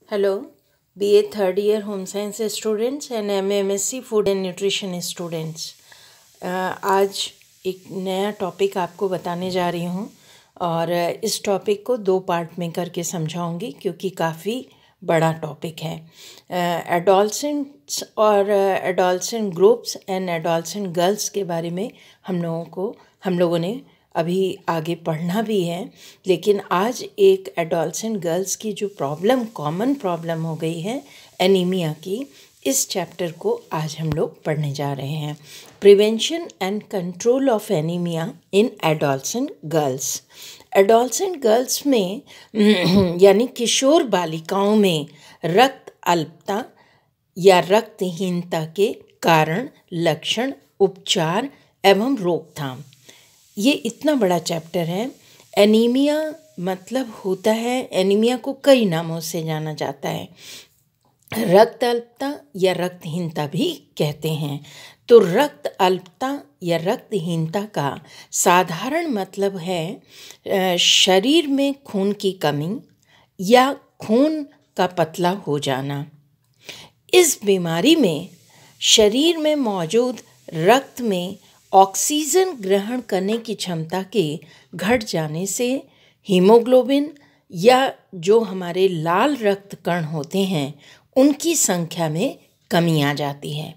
Hello, BA third year Home Science students and MSc Food and Nutrition students. आज एक नया topic आपको बताने जा रही हूँ और इस टॉपिक को दो पार्ट में करके समझाऊंगी क्योंकि काफ़ी बड़ा टॉपिक है। एडोलसेंट्स और adolescent groups and adolescent girls के बारे में हम लोगों ने अभी आगे पढ़ना भी है, लेकिन आज एक एडोलसेंट गर्ल्स की जो कॉमन प्रॉब्लम हो गई है एनीमिया की, इस चैप्टर को आज हम लोग पढ़ने जा रहे हैं। Prevention and control of anaemia in adolescent girls. Adolescent girls में यानी किशोर बालिकाओं में रक्त अल्पता या रक्तहीनता के कारण, लक्षण, उपचार एवं रोकथाम, ये इतना बड़ा चैप्टर है। एनीमिया मतलब होता है, एनीमिया को कई नामों से जाना जाता है। रक्त अल्पता या रक्तहीनता भी कहते हैं। तो रक्त अल्पता या रक्तहीनता का साधारण मतलब है शरीर में खून की कमी या खून का पतला हो जाना। इस बीमारी में शरीर में मौजूद रक्त में ऑक्सीजन ग्रहण करने की क्षमता के घट जाने से हीमोग्लोबिन या जो हमारे लाल रक्त कण होते हैं उनकी संख्या में कमी आ जाती है।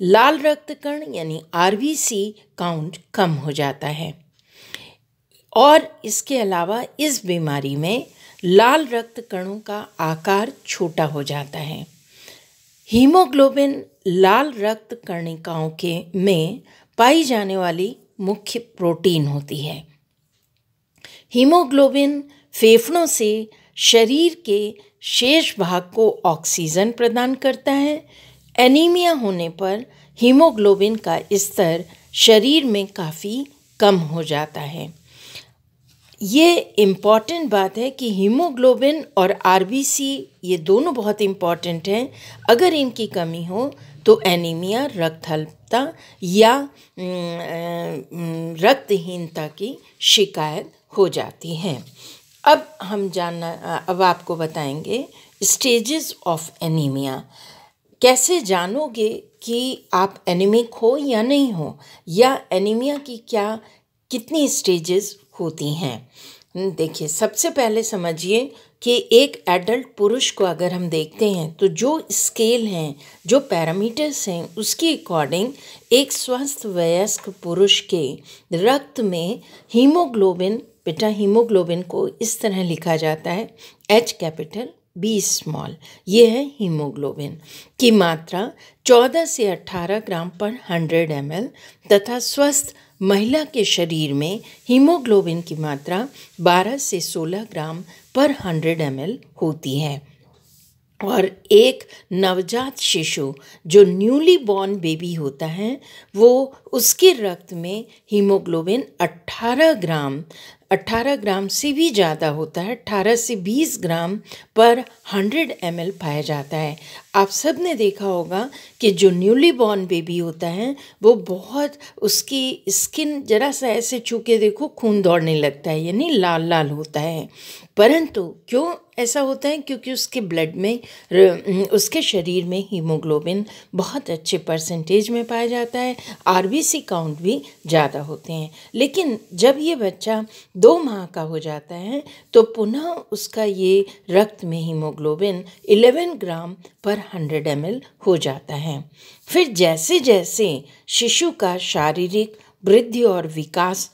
लाल रक्त कण यानी आरबीसी काउंट कम हो जाता है और इसके अलावा इस बीमारी में लाल रक्त कणों का आकार छोटा हो जाता है। हीमोग्लोबिन लाल रक्त कणिकाओं में पाई जाने वाली मुख्य प्रोटीन होती है। हीमोग्लोबिन फेफड़ों से शरीर के शेष भाग को ऑक्सीजन प्रदान करता है। एनीमिया होने पर हीमोग्लोबिन का स्तर शरीर में काफ़ी कम हो जाता है। ये इम्पॉर्टेंट बात है कि हीमोग्लोबिन और आरबीसी ये दोनों बहुत इम्पॉर्टेंट हैं। अगर इनकी कमी हो तो एनीमिया, रक्त अल्पता या रक्तहीनता की शिकायत हो जाती है। अब आपको बताएंगे स्टेजेस ऑफ एनीमिया। कैसे जानोगे कि आप एनीमिक हो या नहीं हो, या एनीमिया की कितनी स्टेजेस होती हैं। देखिए, सबसे पहले समझिए कि एक एडल्ट पुरुष को अगर हम देखते हैं तो जो स्केल हैं, जो पैरामीटर्स हैं, उसके अकॉर्डिंग एक स्वस्थ वयस्क पुरुष के रक्त में हीमोग्लोबिन को इस तरह लिखा जाता है, H कैपिटल B स्मॉल। ये है हीमोग्लोबिन की मात्रा 14 से 18 ग्राम पर 100 ml तथा स्वस्थ महिला के शरीर में हीमोग्लोबिन की मात्रा 12 से 16 ग्राम पर 100 ml होती है। और एक नवजात शिशु जो न्यूली बॉर्न बेबी होता है, वो उसके रक्त में हीमोग्लोबिन 18 ग्राम से भी ज़्यादा होता है। 18 से 20 ग्राम पर 100 ml पाया जाता है। आप सब ने देखा होगा कि जो न्यूली बॉर्न बेबी होता है वो बहुत, उसकी स्किन जरा सा ऐसे छू के देखो, खून दौड़ने लगता है, यानी लाल लाल होता है। परंतु क्यों ऐसा होता है? क्योंकि उसके ब्लड में, उसके शरीर में हीमोग्लोबिन बहुत अच्छे परसेंटेज में पाया जाता है। आरबीसी काउंट भी ज़्यादा होते हैं। लेकिन जब ये बच्चा 2 माह का हो जाता है तो पुनः उसका ये रक्त में हीमोग्लोबिन 11 ग्राम पर 100 ml हो जाता है। फिर जैसे जैसे शिशु का शारीरिक वृद्धि और विकास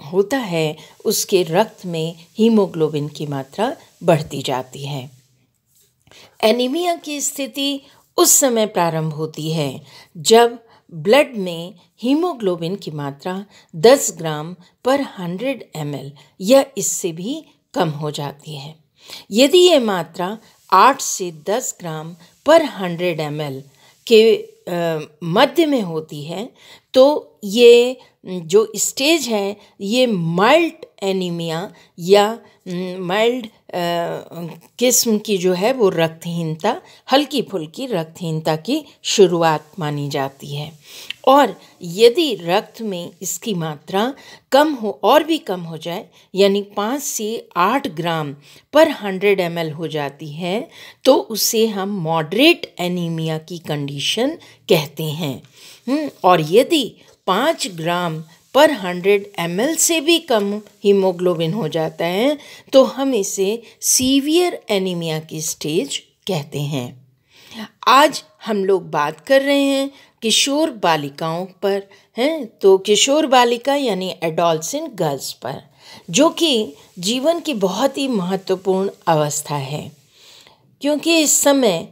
होता है, उसके रक्त में हीमोग्लोबिन की मात्रा बढ़ती जाती है। एनीमिया की स्थिति उस समय प्रारंभ होती है जब ब्लड में हीमोग्लोबिन की मात्रा 10 ग्राम पर 100 ml या इससे भी कम हो जाती है। यदि ये मात्रा 8 से 10 ग्राम पर 100 ml के मध्य में होती है तो ये जो स्टेज है ये माइल्ड एनीमिया या माइल्ड किस्म की जो है वो रक्तहीनता, हल्की फुल्की रक्तहीनता की शुरुआत मानी जाती है। और यदि रक्त में इसकी मात्रा कम हो और भी कम हो जाए, यानी 5 से 8 ग्राम पर 100 ml हो जाती है, तो उसे हम मॉडरेट एनीमिया की कंडीशन कहते हैं। और यदि 5 ग्राम पर 100 ml से भी कम हीमोग्लोबिन हो जाता है तो हम इसे सीवियर एनीमिया की स्टेज कहते हैं। आज हम लोग बात कर रहे हैं किशोर बालिकाओं पर, हैं तो किशोर बालिका यानी एडोलसेंट गर्ल्स पर, जो कि जीवन की बहुत ही महत्वपूर्ण अवस्था है, क्योंकि इस समय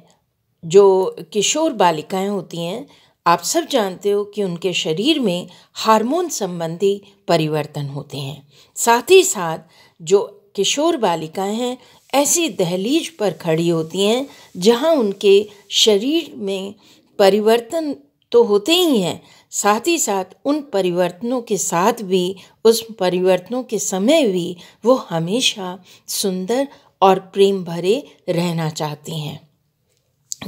जो किशोर बालिकाएं होती हैं, आप सब जानते हो कि उनके शरीर में हार्मोन संबंधी परिवर्तन होते हैं। साथ ही साथ जो किशोर बालिकाएं हैं ऐसी दहलीज पर खड़ी होती हैं जहां उनके शरीर में परिवर्तन तो होते ही हैं, साथ ही साथ उन परिवर्तनों के साथ भी, उस परिवर्तनों के समय भी वो हमेशा सुंदर और प्रेम भरे रहना चाहती हैं,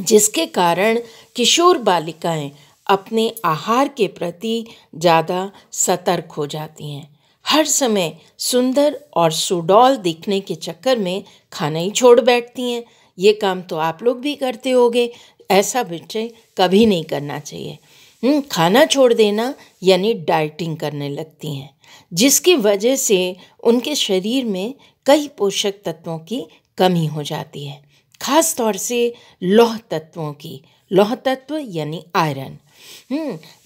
जिसके कारण किशोर बालिकाएं अपने आहार के प्रति ज़्यादा सतर्क हो जाती हैं। हर समय सुंदर और सुडौल दिखने के चक्कर में खाना ही छोड़ बैठती हैं। ये काम तो आप लोग भी करते होंगे, ऐसा बच्चे कभी नहीं करना चाहिए। खाना छोड़ देना यानी डाइटिंग करने लगती हैं, जिसकी वजह से उनके शरीर में कई पोषक तत्वों की कमी हो जाती है, खास तौर से लौह तत्वों की। लौह तत्व यानी आयरन,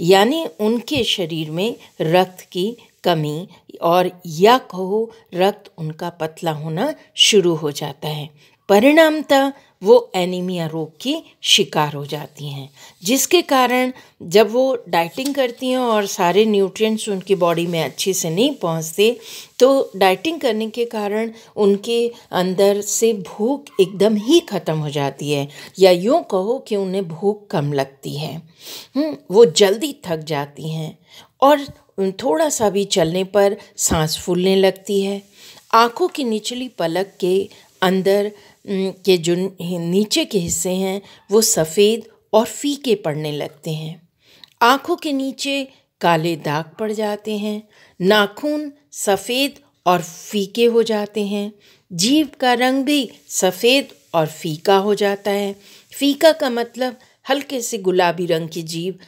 यानी उनके शरीर में रक्त की कमी, और या कहो रक्त उनका पतला होना शुरू हो जाता है। परिणामतः वो एनीमिया रोग की शिकार हो जाती हैं, जिसके कारण जब वो डाइटिंग करती हैं और सारे न्यूट्रिएंट्स उनकी बॉडी में अच्छे से नहीं पहुंचते, तो डाइटिंग करने के कारण उनके अंदर से भूख एकदम ही ख़त्म हो जाती है, या यूँ कहो कि उन्हें भूख कम लगती है। वो जल्दी थक जाती हैं और थोड़ा सा भी चलने पर सांस फूलने लगती है। आँखों की निचली पलक के अंदर के जो नीचे के हिस्से हैं वो सफ़ेद और फीके पड़ने लगते हैं। आँखों के नीचे काले दाग पड़ जाते हैं। नाखून सफ़ेद और फीके हो जाते हैं। जीभ का रंग भी सफ़ेद और फीका हो जाता है। फीका का मतलब हल्के से गुलाबी रंग की जीभ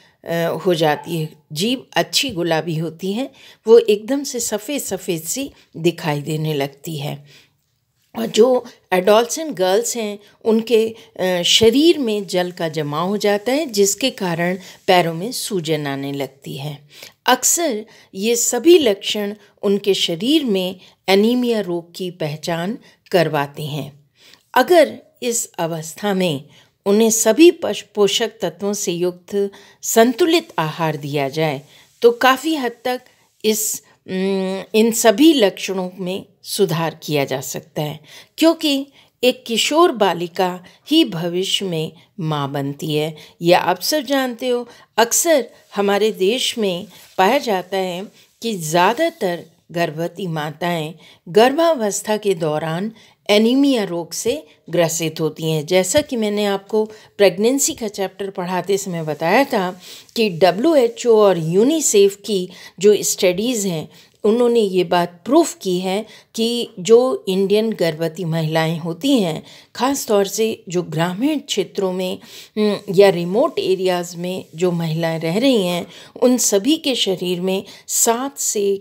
हो जाती है। जीभ अच्छी गुलाबी होती है, वो एकदम से सफ़ेद सफ़ेद सी दिखाई देने लगती है। और जो एडोलसेंट गर्ल्स हैं उनके शरीर में जल का जमाव हो जाता है, जिसके कारण पैरों में सूजन आने लगती है। अक्सर ये सभी लक्षण उनके शरीर में एनीमिया रोग की पहचान करवाते हैं। अगर इस अवस्था में उन्हें सभी पोषक तत्वों से युक्त संतुलित आहार दिया जाए तो काफ़ी हद तक इन सभी लक्षणों में सुधार किया जा सकता है, क्योंकि एक किशोर बालिका ही भविष्य में माँ बनती है। यह आप सब जानते हो, अक्सर हमारे देश में पाया जाता है कि ज़्यादातर गर्भवती माताएं गर्भावस्था के दौरान एनीमिया रोग से ग्रसित होती हैं। जैसा कि मैंने आपको प्रेगनेंसी का चैप्टर पढ़ाते समय बताया था कि WHO और यूनिसेफ की जो स्टडीज़ हैं उन्होंने ये बात प्रूफ की है कि जो इंडियन गर्भवती महिलाएं होती हैं, ख़ास तौर से जो ग्रामीण क्षेत्रों में या रिमोट एरियाज़ में जो महिलाएं रह रही हैं, उन सभी के शरीर में 7 से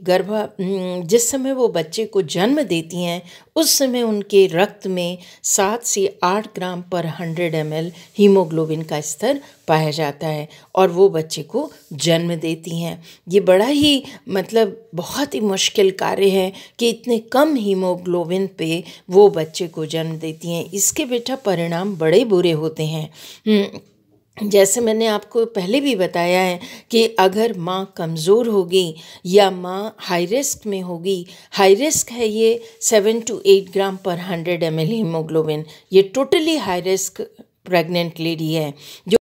जिस समय वो बच्चे को जन्म देती हैं उस समय उनके रक्त में 7 से 8 ग्राम पर 100 ml हीमोग्लोबिन का स्तर पाया जाता है और वो बच्चे को जन्म देती हैं। ये बड़ा ही बहुत ही मुश्किल कार्य है कि इतने कम हीमोग्लोबिन पे वो बच्चे को जन्म देती हैं। इसके बेटा परिणाम बड़े बुरे होते हैं। जैसे मैंने आपको पहले भी बताया है कि अगर माँ कमज़ोर होगी या माँ हाई रिस्क में होगी, हाई रिस्क है ये 7 to 8 ग्राम पर 100 ml हीमोग्लोबिन, ये totally high risk pregnant lady है जो